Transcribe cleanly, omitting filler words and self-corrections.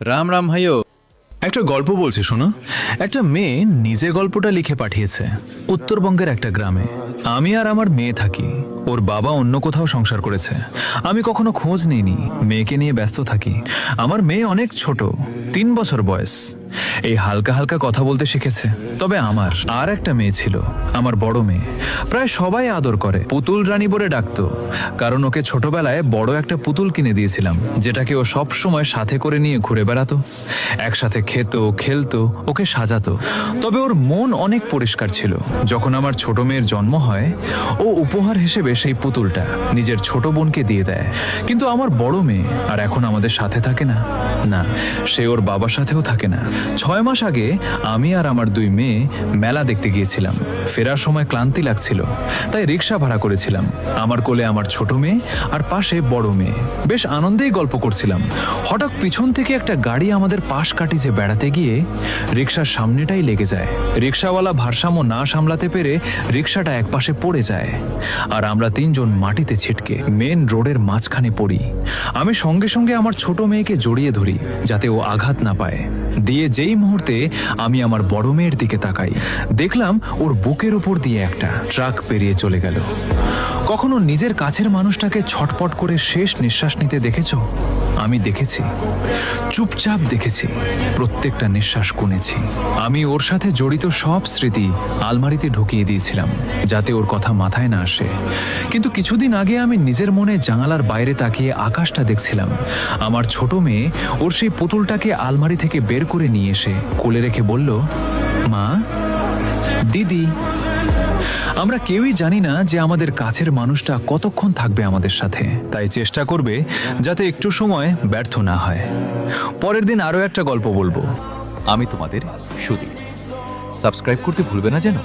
রাম রাম ভাইও। একটা গল্প বলছি শোনো। একটা মেয়ে নিজে গল্পটা লিখে পাঠিয়েছে। উত্তরবঙ্গের একটা গ্রামে আমি আর আমার মেয়ে থাকি। ওর বাবা অন্য কোথাও সংসার করেছে। আমি কখনো খোঁজ নিইনি, মেয়েকে নিয়ে ব্যস্ত থাকি। আমার মেয়ে অনেক ছোট, 3 বছর বয়স। এই হালকা হালকা কথা বলতে শিখেছে। তবে আমার আর একটা মেয়ে ছিল, আমার বড় মেয়ে। প্রায় সবাই আদর করে, পুতুল রানী বলে ডাকতো। কারণ ওকে ছোটবেলায় বড় একটা পুতুল কিনে দিয়েছিলাম, যেটাকে ও সব সময় সাথে করে নিয়ে ঘুরে বেড়াতো। একসাথে খেত, খেলতো, ওকে সাজাতো। তবে ওর মন অনেক পরিষ্কার ছিল। যখন আমার ছোট মেয়ের জন্ম হয়, ও উপহার হিসেবে সেই পুতুলটা নিজের ছোট বোনকে দিয়ে দেয়। কিন্তু আমার বড় মেয়ে আর এখন আমাদের সাথে থাকে না। না, সে ওর বাবার সাথেও থাকে না। 6 মাস আগে আমি আর আমার 2 মেয়ে মেলা দেখতে গিয়েছিলাম। ফেরার সময় ক্লান্তি লাগছিল, তাই রিক্সা ভাড়া করেছিলাম। আমার কোলে আমার ছোট মেয়ে আর পাশে বড় মেয়ে। বেশ আনন্দেই গল্প করছিলাম। হঠাৎ পিছন থেকে একটা গাড়ি আমাদের পাশ কাটিয়ে বেড়াতে গিয়ে রিক্সার সামনেটাই লেগে যায়। রিক্সাওয়ালা ভারসাম্য না সামলাতে পেরে রিক্সাটা একপাশে পড়ে যায়, আর আমরা 3 জন মাটিতে ছিটকে মেন রোডের মাঝখানে পড়ি। আমি সঙ্গে সঙ্গে আমার ছোট মেয়েকে জড়িয়ে ধরি, যাতে ও আঘাত না পায়। দিয়ে যেই মুহূর্তে আমি আমার বড় মেয়ের দিকে তাকাই, দেখলাম ওর বুকের উপর দিয়ে একটা ট্রাক পেরিয়ে চলে গেল। কখনো নিজের কাছের মানুষটাকে ছটপট করে শেষ নিঃশ্বাস নিতে দেখেছো? আমি দেখেছি, চুপচাপ দেখেছি, প্রত্যেকটা নিঃশ্বাস গুনেছি। আমি ওর সাথে জড়িত সব স্মৃতি আলমারিতে ঢুকিয়ে দিয়েছিলাম, যাতে ওর কথা মাথায় না আসে। কিন্তু কিছুদিন আগে আমি নিজের মনে জানালার বাইরে তাকিয়ে আকাশটা দেখছিলাম। আমার ছোট মেয়ে ওর সেই পুতুলটাকে আলমারি থেকে বের করে নিয়ে এসে কোলে রেখে বলল, মা, দিদি। আমরা কেউই জানি না যে আমাদের কাছের মানুষটা কতক্ষণ থাকবে আমাদের সাথে, তাই চেষ্টা করবে যাতে একটু সময় ব্যর্থ না হয়। পরের দিন আরো একটা গল্প বলবো। আমি তোমাদের সুদীপ। সাবস্ক্রাইব করতে ভুলবে না যেন।